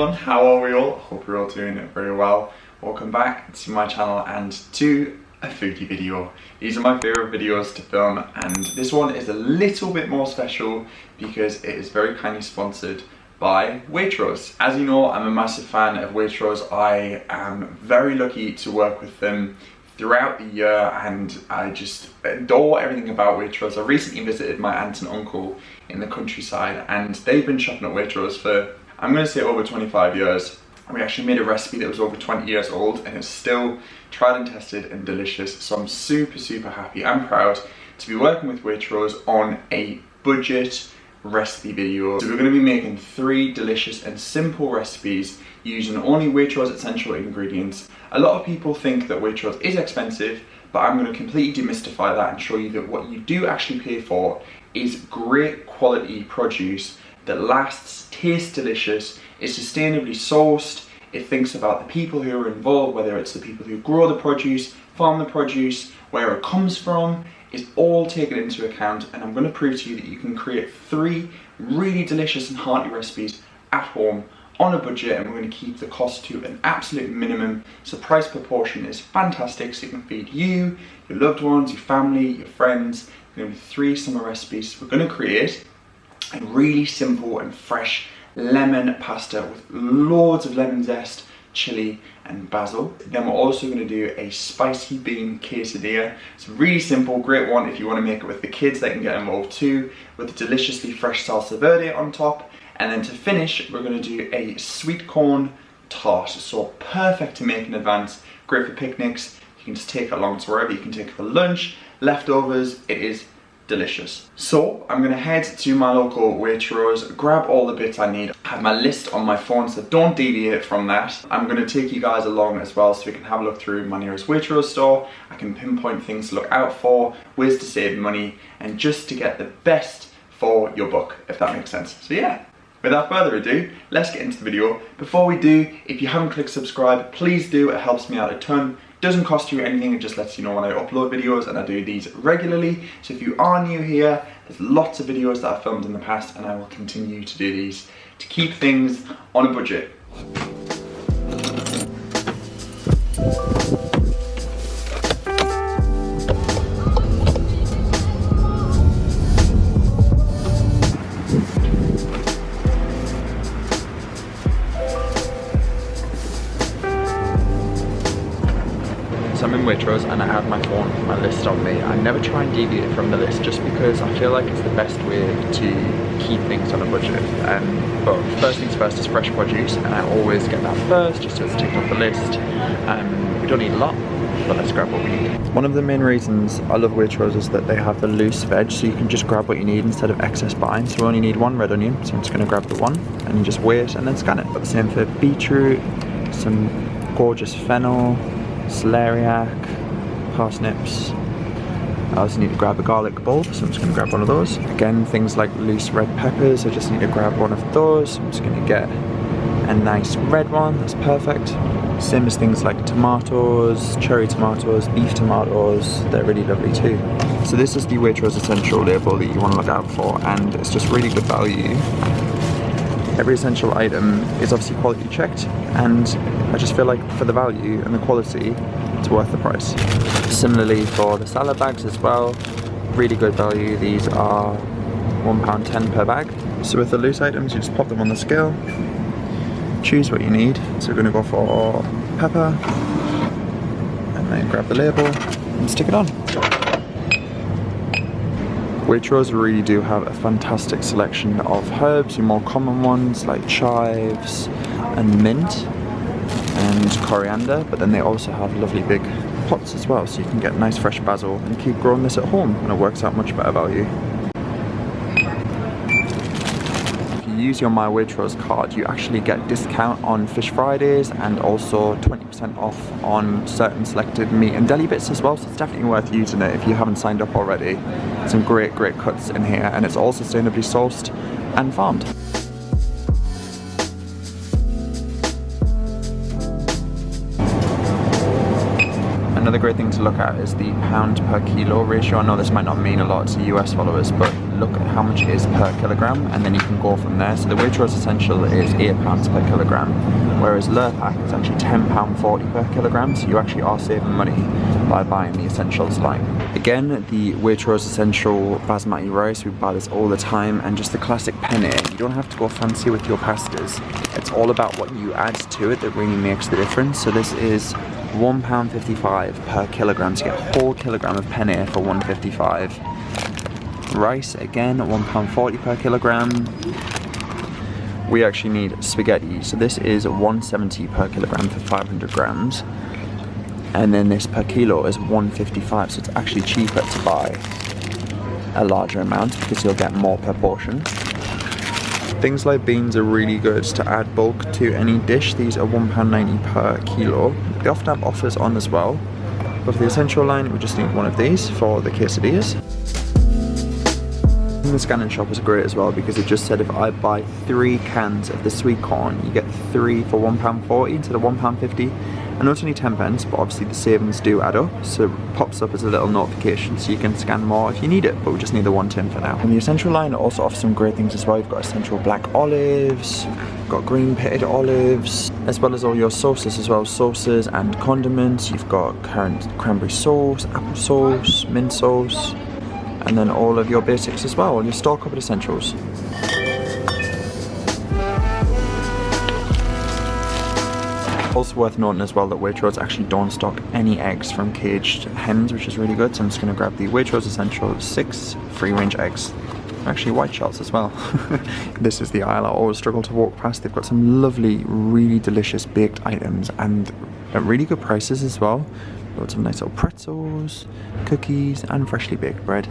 everyone, how are we all? Hope you're all doing very well. Welcome back to my channel and to a foodie video. These are my favourite videos to film, and this one is a little bit more special because it is very kindly sponsored by Waitrose. As you know, I'm a massive fan of Waitrose. I am very lucky to work with them throughout the year and I just adore everything about Waitrose. I recently visited my aunt and uncle in the countryside and they've been shopping at Waitrose for, I'm going to say, over 25 years. We actually made a recipe that was over 20 years old and it's still tried and tested and delicious. So I'm super happy and proud to be working with Waitrose on a budget recipe video. So we're going to be making 3 delicious and simple recipes using only Waitrose essential ingredients. A lot of people think that Waitrose is expensive, but I'm going to completely demystify that and show you that what you do actually pay for is great quality produce that lasts, tastes delicious, is sustainably sourced. It thinks about the people who are involved, whether it's the people who grow the produce, farm the produce, where it comes from, is all taken into account. And I'm going to prove to you that you can create 3 really delicious and hearty recipes at home on a budget, and we're going to keep the cost to an absolute minimum. So price per portion is fantastic, so you can feed you, your loved ones, your family, your friends. We're going to be 3 summer recipes. We're going to create a really simple and fresh lemon pasta with loads of lemon zest, chili and basil. Then we're also going to do a spicy bean quesadilla. It's really simple, great one if you want to make it with the kids. They can get involved too, with a deliciously fresh salsa verde on top. And then to finish, we're going to do a sweet corn tart. So perfect to make in advance, great for picnics. You can just take it along to wherever. You can take it for lunch, leftovers. It is delicious. So I'm going to head to my local Waitrose, grab all the bits I need. I have my list on my phone, so don't deviate from that. I'm going to take you guys along as well so we can have a look through my nearest Waitrose store. I can pinpoint things to look out for, ways to save money, and just to get the best for your buck, if that makes sense. So yeah, without further ado, let's get into the video. Before we do, if you haven't clicked subscribe, please do. It helps me out a ton. Doesn't cost you anything, it just lets you know when I upload videos, and I do these regularly. So if you are new here, there's lots of videos that I've filmed in the past and I will continue to do these to keep things on a budget. So I'm in Waitrose and I have my phone, my list on me. I never try and deviate from the list just because I feel like it's the best way to keep things on a budget. But first things first is fresh produce, and I always get that first just so it's ticked off the list. We don't need a lot, but let's grab what we need. One of the main reasons I love Waitrose is that they have the loose veg, so you can just grab what you need instead of excess buying. So we only need 1 red onion, so I'm just going to grab the 1 and you just wait and then scan it. But the same for beetroot, some gorgeous fennel, celeriac, parsnips. I also need to grab a garlic bulb, so I'm just going to grab one of those. Again, things like loose red peppers, I just need to grab one of those. I'm just going to get a nice red one, that's perfect. Same as things like tomatoes, cherry tomatoes, beef tomatoes, they're really lovely too. So this is the Waitrose Essential label that you want to look out for, and it's just really good value. Every essential item is obviously quality checked, and I just feel like for the value and the quality, it's worth the price. Similarly for the salad bags as well, really good value. These are £1.10 per bag. So with the loose items, you just pop them on the scale, choose what you need. So we're going to go for pepper, and then grab the label and stick it on. Waitrose really do have a fantastic selection of herbs, your more common ones like chives and mint and coriander, but then they also have lovely big pots as well, so you can get nice fresh basil and keep growing this at home, and it works out much better value. If you use your My Waitrose card, you actually get discount on Fish Fridays and also 20% off on certain selected meat and deli bits as well, so it's definitely worth using it if you haven't signed up already. Some great cuts in here, and it's all sustainably sourced and farmed. Another great thing to look at is the pound per kilo ratio. I know this might not mean a lot to US followers, but look at how much it is per kilogram, and then you can go from there. So the Waitrose Essential is £8 per kilogram, whereas Lurpak is actually £10.40 per kilogram, so you actually are saving money by buying the Essentials line. Again, the Waitrose Essential basmati rice, we buy this all the time, and just the classic penne. You don't have to go fancy with your pastas. It's all about what you add to it that really makes the difference. So this is £1.55 per kilogram, so you get a whole kilogram of penne for £1.55. Rice, again, £1.40 per kilogram. We actually need spaghetti, so this is £1.70 per kilogram for 500 grams. And then this per kilo is £1.55, so it's actually cheaper to buy a larger amount because you'll get more per portion. Things like beans are really good to add bulk to any dish. These are £1.90 per kilo. They often have offers on as well. But for the Essential line, we just need one of these for the quesadillas. And the scan and shop was great as well because it just said if I buy 3 cans of the sweet corn, you get 3 for £1.40 instead of £1.50. I know it's only 10 pence, but obviously the savings do add up, so it pops up as a little notification so you can scan more if you need it, but we just need the 1 tin for now. And the Essential line also offers some great things as well. You've got Essential black olives, you've got green pitted olives, as well as all your sauces as well, sauces and condiments. You've got cranberry sauce, apple sauce, mint sauce, and then all of your basics as well, your store cupboard essentials. Also worth noting as well that Waitrose actually don't stock any eggs from caged hens, which is really good. So I'm just going to grab the Waitrose Essential 6 free-range eggs. Actually white shells as well. This is the aisle I always struggle to walk past. They've got some lovely, really delicious baked items and at really good prices as well. Lots of nice little pretzels, cookies and freshly baked bread.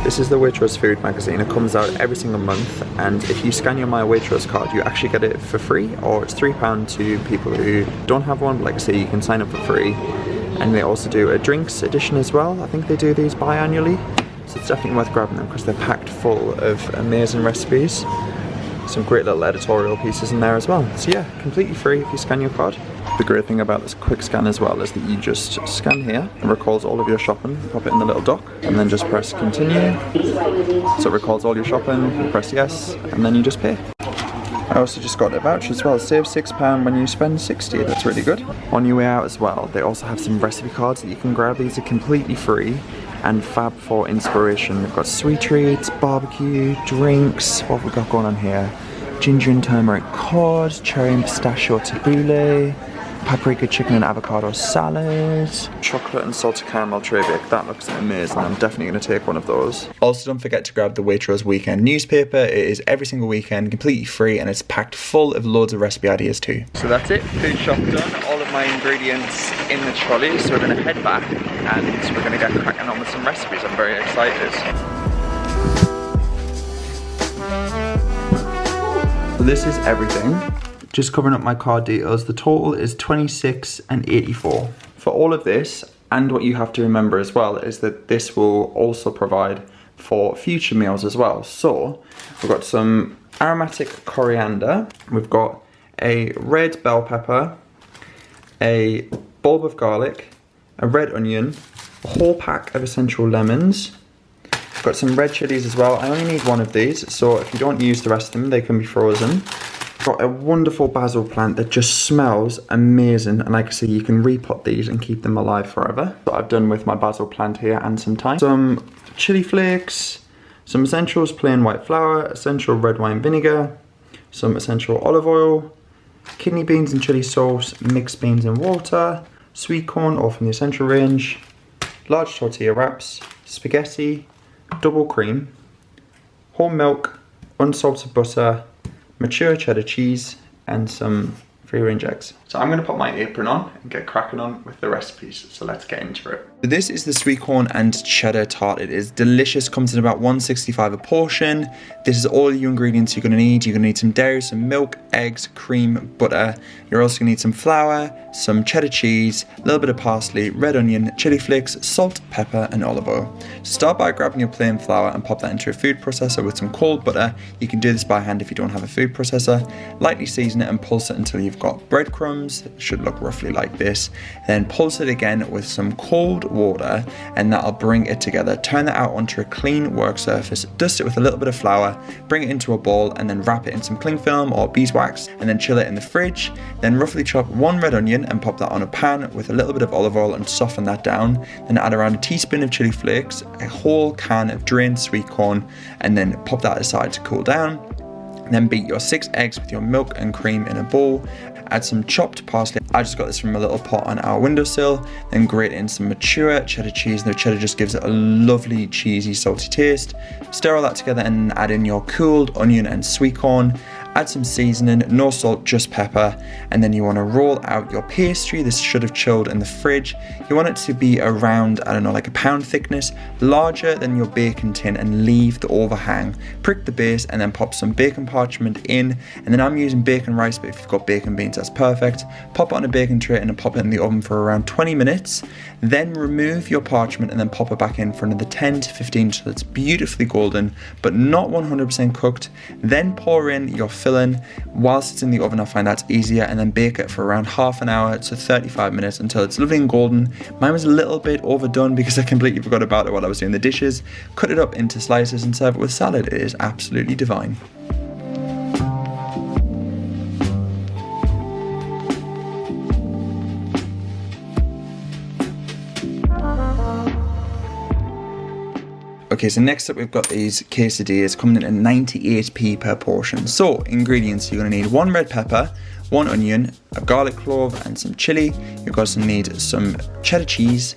This is the Waitrose Food magazine. It comes out every single month, and if you scan your My Waitrose card, you actually get it for free, or it's £3 to people who don't have one. But like I say, you can sign up for free. And they also do a drinks edition as well. I think they do these biannually, so it's definitely worth grabbing them because they're packed full of amazing recipes. Some great little editorial pieces in there as well. So yeah, completely free if you scan your card. The great thing about this quick scan as well is that you just scan here, it records all of your shopping, pop it in the little dock, and then just press continue. So it records all your shopping, you press yes, and then you just pay. I also just got a voucher as well, save £6 when you spend 60, that's really good. On your way out as well, they also have some recipe cards that you can grab. These are completely free and fab for inspiration. We've got sweet treats, barbecue, drinks, what have we got going on here? Ginger and turmeric cod, cherry and pistachio tabbouleh, paprika chicken and avocado salad, chocolate and salted caramel tray bake. That looks amazing. I'm definitely going to take one of those. Also, don't forget to grab the Waitrose weekend newspaper. It is every single weekend, completely free, and it's packed full of loads of recipe ideas too. So that's it, food shop done. All of my ingredients in the trolley, so we're going to head back and we're going to get cracking on with some recipes. I'm very excited. So this is everything. Just covering up my card details, the total is 26 and 84. For all of this, and what you have to remember as well, is that this will also provide for future meals as well. So, we've got some aromatic coriander, we've got a red bell pepper, a bulb of garlic, a red onion, a whole pack of essential lemons. We've got some red chilies as well. I only need one of these, so if you don't use the rest of them, they can be frozen. Got a wonderful basil plant that just smells amazing, and like I say, you can repot these and keep them alive forever. So I've done with my basil plant here and some thyme. Some chili flakes, some essentials plain white flour, essential red wine vinegar, some essential olive oil, kidney beans and chili sauce, mixed beans and water, sweet corn all from the essential range, large tortilla wraps, spaghetti, double cream, whole milk, unsalted butter, mature cheddar cheese, and some free-range eggs. So I'm going to put my apron on and get cracking on with the recipes, so let's get into it. So this is the sweet corn and cheddar tart. It is delicious, comes in about £1.65 a portion. This is all your ingredients you're going to need. You're going to need some dairy, some milk, eggs, cream, butter. You're also going to need some flour, some cheddar cheese, a little bit of parsley, red onion, chili flakes, salt, pepper and olive oil. Start by grabbing your plain flour and pop that into a food processor with some cold butter. You can do this by hand if you don't have a food processor. Lightly season it and pulse it until you've got breadcrumbs, grams. It should look roughly like this. Then pulse it again with some cold water, and that'll bring it together. Turn that out onto a clean work surface, dust it with a little bit of flour, bring it into a bowl, and then wrap it in some cling film or beeswax, and then chill it in the fridge. Then roughly chop 1 red onion and pop that on a pan with a little bit of olive oil and soften that down. Then add around a teaspoon of chili flakes, a whole can of drained sweet corn, and then pop that aside to cool down. Then beat your 6 eggs with your milk and cream in a bowl. Add some chopped parsley. I just got this from a little pot on our windowsill. Then grate in some mature cheddar cheese. The cheddar just gives it a lovely cheesy salty taste. Stir all that together and add in your cooled onion and sweet corn. Add some seasoning, no salt, just pepper, and then you want to roll out your pastry. This should have chilled in the fridge. You want it to be around, I don't know, like a pound thickness, larger than your bacon tin, and leave the overhang. Prick the base and then pop some bacon parchment in, and then I'm using bacon rice, but if you've got bacon beans, that's perfect. Pop it on a baking tray and then pop it in the oven for around 20 minutes. Then remove your parchment and then pop it back in for another 10 to 15 till it's beautifully golden, but not 100% cooked. Then pour in your filling. Whilst it's in the oven, I find that's easier, and then bake it for around half an hour to 35 minutes until it's lovely and golden. Mine was a little bit overdone because I completely forgot about it while I was doing the dishes. Cut it up into slices and serve it with salad. It is absolutely divine. Okay, so next up we've got these quesadillas coming in at 98p per portion. So, ingredients, you're going to need 1 red pepper, 1 onion, a garlic clove and some chili. You're going to need some cheddar cheese,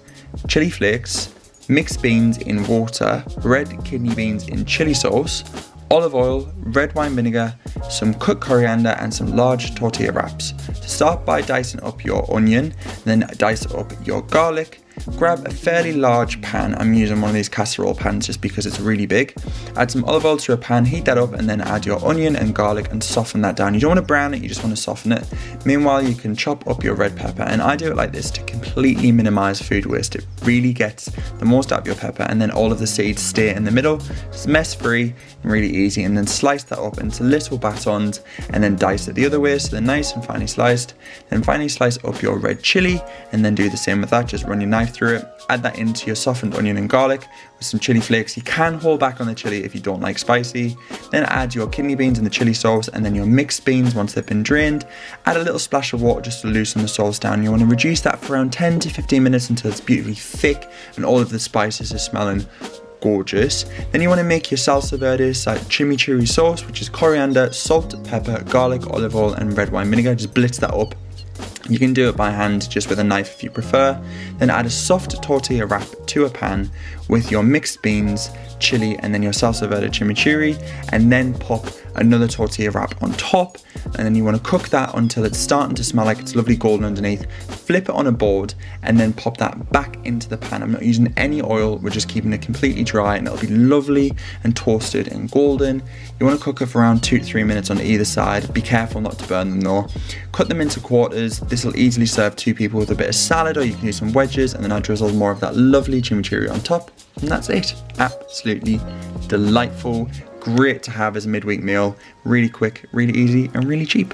chili flakes, mixed beans in water, red kidney beans in chili sauce, olive oil, red wine vinegar, some cooked coriander and some large tortilla wraps. To start by dicing up your onion, then dice up your garlic. Grab a fairly large pan. I'm using one of these casserole pans just because it's really big. Add some olive oil to a pan, heat that up, and then add your onion and garlic and soften that down. You don't want to brown it, you just want to soften it. Meanwhile, you can chop up your red pepper, and I do it like this to completely minimize food waste. It really gets the most out of your pepper, and then all of the seeds stay in the middle. It's mess free and really easy. And then slice that up into little batons and then dice it the other way so they're nice and finely sliced. Then finally slice up your red chili and then do the same with that. Just run your knife through it. Add that into your softened onion and garlic with some chili flakes. You can hold back on the chili if you don't like spicy. Then add your kidney beans and the chili sauce, and then your mixed beans once they've been drained. Add a little splash of water just to loosen the sauce down. You want to reduce that for around 10 to 15 minutes until it's beautifully thick and all of the spices are smelling gorgeous. Then you want to make your salsa verde, like chimichurri sauce, which is coriander, salt, pepper, garlic, olive oil and red wine vinegar. Just blitz that up. You can do it by hand, just with a knife if you prefer. Then add a soft tortilla wrap to a pan with your mixed beans, chili, and then your salsa verde chimichurri, and then pop another tortilla wrap on top. And then you want to cook that until it's starting to smell like it's lovely golden underneath. Flip it on a board and then pop that back into the pan. I'm not using any oil, we're just keeping it completely dry, and it'll be lovely and toasted and golden. You want to cook it for around 2 to 3 minutes on either side. Be careful not to burn them though. Cut them into quarters. This will easily serve 2 people with a bit of salad, or you can use some wedges, and then I drizzle more of that lovely chimichurri on top. And that's it. Absolutely delightful. Great to have as a midweek meal. Really quick, really easy, and really cheap.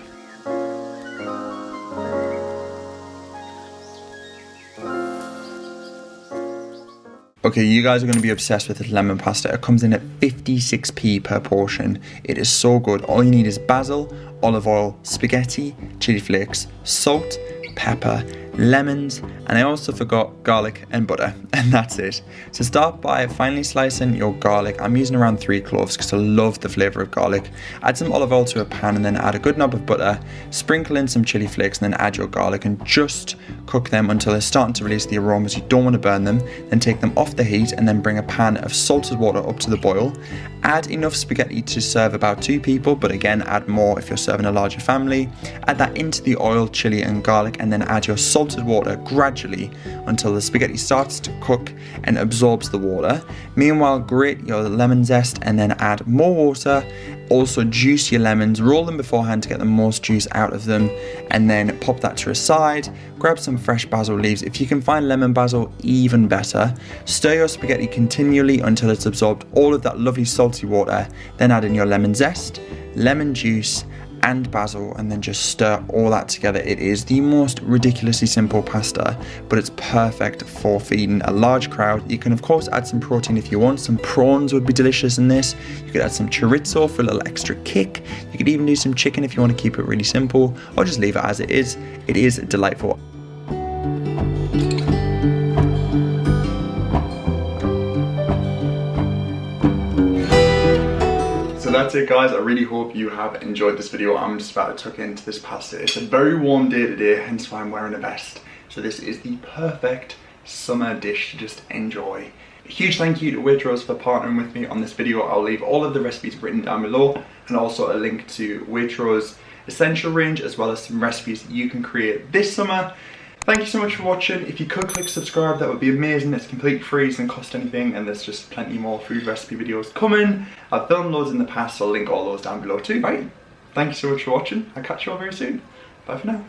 Okay, you guys are going to be obsessed with this lemon pasta. It comes in at 56p per portion. It is so good. All you need is basil, olive oil, spaghetti, chili flakes, salt, pepper, lemons, and I also forgot garlic and butter, and that's it. So start by finely slicing your garlic. I'm using around 3 cloves because I love the flavour of garlic. Add some olive oil to a pan and then add a good knob of butter. Sprinkle in some chili flakes and then add your garlic and just cook them until they're starting to release the aromas. You don't want to burn them. Then take them off the heat and then bring a pan of salted water up to the boil. Add enough spaghetti to serve about 2 people, but again add more if you're serving a larger family. Add that into the oil, chili and garlic, and then add your salted water gradually until the spaghetti starts to cook and absorbs the water. Meanwhile, grate your lemon zest and then add more water. Also juice your lemons, roll them beforehand to get the most juice out of them, and then pop that to a side. Grab some fresh basil leaves. If you can find lemon basil, even better. Stir your spaghetti continually until it's absorbed all of that lovely salty water. Then add in your lemon zest, lemon juice, and basil, and then just stir all that together. It is the most ridiculously simple pasta, but it's perfect for feeding a large crowd. You can of course add some protein if you want. Some prawns would be delicious in this. You could add some chorizo for a little extra kick. You could even do some chicken if you want to keep it really simple, or just leave it as it is. It is delightful. That's it guys, I really hope you have enjoyed this video. I'm just about to tuck into this pasta. It's a very warm day today, hence why I'm wearing a vest. So this is the perfect summer dish to just enjoy. A huge thank you to Waitrose for partnering with me on this video. I'll leave all of the recipes written down below, and also a link to Waitrose essential range, as well as some recipes that you can create this summer. Thank you so much for watching. If you could click subscribe, that would be amazing. It's completely free, it doesn't cost anything, and there's just plenty more food recipe videos coming. I've filmed loads in the past, so I'll link all those down below too. Right, thank you so much for watching. I'll catch you all very soon. Bye for now.